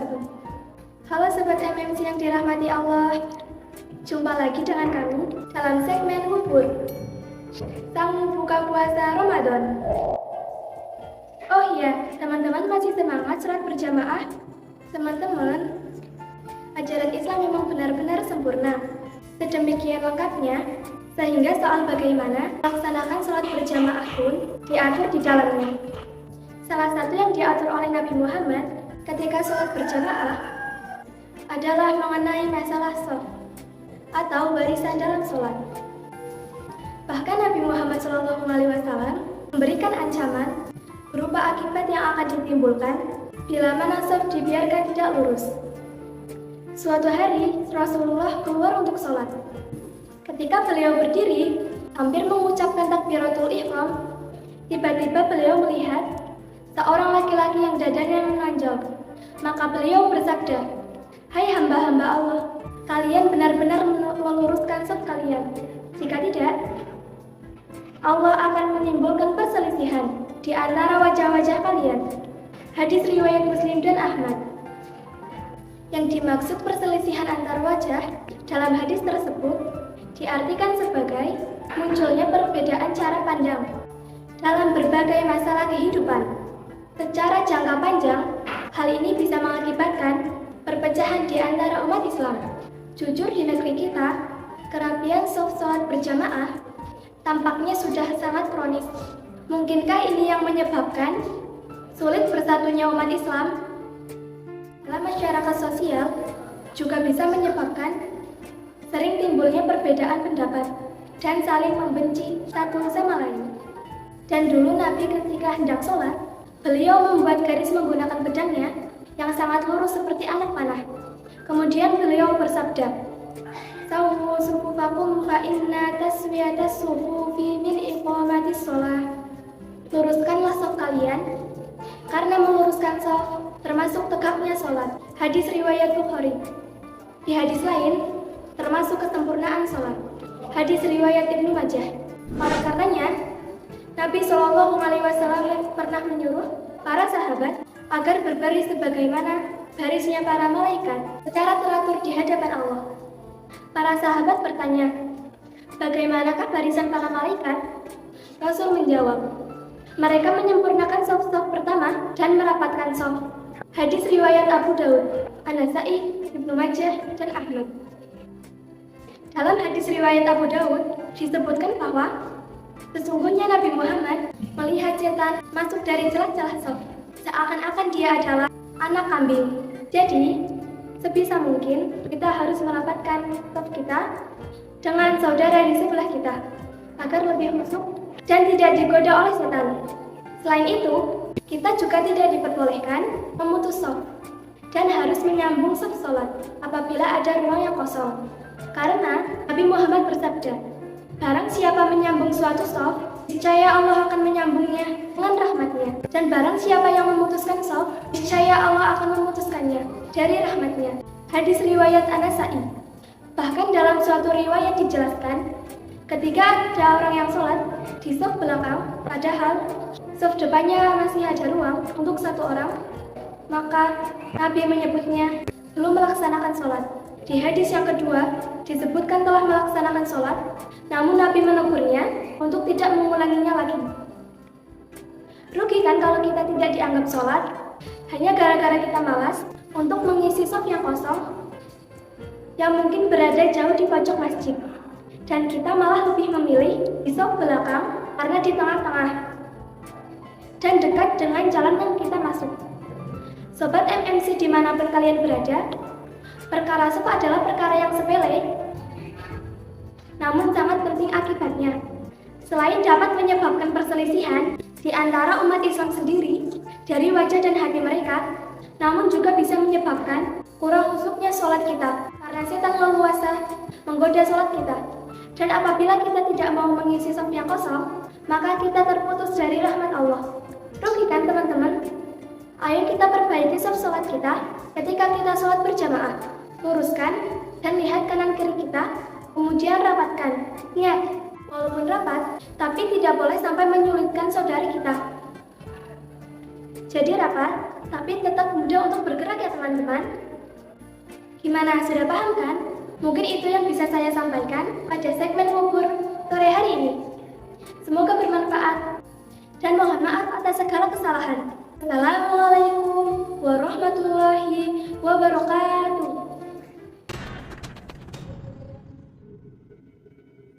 wabarakatuh. Halo Sobat MMC yang dirahmati Allah. Jumpa lagi dengan kami dalam segmen Hubur Sang Buka Puasa Ramadan. Oh iya, teman-teman masih semangat sholat berjamaah? Teman-teman, ajaran Islam memang benar-benar sempurna. Sedemikian lengkapnya, sehingga soal bagaimana melaksanakan sholat berjamaah pun diatur di dalamnya. Salah satu yang diatur oleh Nabi Muhammad ketika sholat berjamaah adalah mengenai masalah shaf atau barisan dalam sholat. Bahkan Nabi Muhammad SAW memberikan ancaman berupa akibat yang akan ditimbulkan bila mana shaf dibiarkan tidak lurus. Suatu hari Rasulullah keluar untuk sholat. Ketika beliau berdiri, hampir mengucapkan takbiratul ihram, tiba-tiba beliau melihat seorang laki-laki yang dadanya menonjol. Maka beliau bersabda, "Hai hamba-hamba Allah, kalian benar-benar meluruskan shaf kalian. Jika tidak, Allah akan menimbulkan perselisihan di antara wajah-wajah kalian." Hadis riwayat Muslim dan Ahmad. Yang dimaksud perselisihan antar wajah dalam hadis tersebut diartikan sebagai munculnya perbedaan cara pandang dalam berbagai masalah kehidupan. Secara jangka panjang, hal ini bisa mengakibatkan perpecahan di antara umat Islam. Jujur di negeri kita, kerapian shaf sholat berjamaah tampaknya sudah sangat kronis. Mungkinkah ini yang menyebabkan sulit bersatunya umat Islam? Dalam masyarakat sosial juga bisa menyebabkan sering timbulnya perbedaan pendapat dan saling membenci satu sama lain. Dan dulu Nabi ketika hendak sholat, beliau membuat garis menggunakan pedangnya yang sangat lurus seperti anak panah. Kemudian beliau bersabda, "Sawwu sufufakum fa inna taswiyatas sufufi min iqamatis sholah." Luruskanlah shaf kalian, karena meluruskan shaf termasuk tegaknya sholat. Hadis riwayat Bukhari. Di hadis lain, termasuk kesempurnaan sholat. Hadis riwayat Ibnu Majah. Oleh karenanya, Nabi SAW pernah menyuruh para sahabat agar berbaris sebagaimana barisnya para malaikat secara teratur di hadapan Allah. Para sahabat bertanya, "Bagaimanakah barisan para malaikat?" Rasul menjawab, "Mereka menyempurnakan shaf-shaf pertama dan merapatkan shaf." Hadis riwayat Abu Daud, An-Nasai, Ibnu Majah, dan Ahmad. Dalam hadis riwayat Abu Daud disebutkan bahwa sesungguhnya Nabi Muhammad melihat setan masuk dari celah-celah shaf, seakan-akan dia adalah anak kambing. Jadi, sebisa mungkin kita harus merapatkan shaf kita dengan saudara di sebelah kita agar lebih masuk dan tidak digoda oleh setan. Selain itu, kita juga tidak diperbolehkan memutus shaf dan harus menyambung shaf sholat apabila ada ruang yang kosong. Karena Nabi Muhammad bersabda, "Barang siapa menyambung suatu shaf, niscaya Allah akan menyambungnya dengan rahmatnya. Dan barang siapa yang memutuskan shaf, niscaya Allah akan memutuskannya dari rahmatnya." Hadis riwayat An-Nasai. Bahkan dalam suatu riwayat dijelaskan, ketika ada orang yang sholat di shaf belakang, padahal shaf depannya masih ada ruang untuk satu orang, maka Nabi menyebutnya belum melaksanakan sholat. Di hadis yang kedua disebutkan telah melaksanakan sholat, namun Nabi menegurnya untuk tidak mengulanginya lagi. Rugi kan kalau kita tidak dianggap sholat hanya gara-gara kita malas untuk mengisi shaf yang kosong yang mungkin berada jauh di pojok masjid, dan kita malah lebih memilih di shaf belakang karena di tengah-tengah dan dekat dengan jalan yang kita masuk. Sobat MMC dimanapun kalian berada, perkara shaf adalah perkara yang sepele, namun sangat penting akibatnya. Selain dapat menyebabkan perselisihan di antara umat Islam sendiri dari wajah dan hati mereka, namun juga bisa menyebabkan kurang khusyuknya sholat kita karena setan leluasa menggoda sholat kita. Dan apabila kita tidak mau mengisi shaf yang kosong, maka kita terputus dari rahmat Allah. Rugi kan teman-teman? Ayo kita perbaiki shaf sholat kita ketika kita sholat berjamaah. Luruskan dan lihat kanan kiri kita, kemudian rapatkan. Ingat, walaupun rapat, tapi tidak boleh sampai menyulitkan saudari kita. Jadi rapat, tapi tetap mudah untuk bergerak ya teman-teman. Gimana, sudah paham kan? Mungkin itu yang bisa saya sampaikan pada segmen ngubur sore hari ini. Semoga bermanfaat dan mohon maaf atas segala kesalahan. Assalamualaikum warahmatullahi wabarakatuh.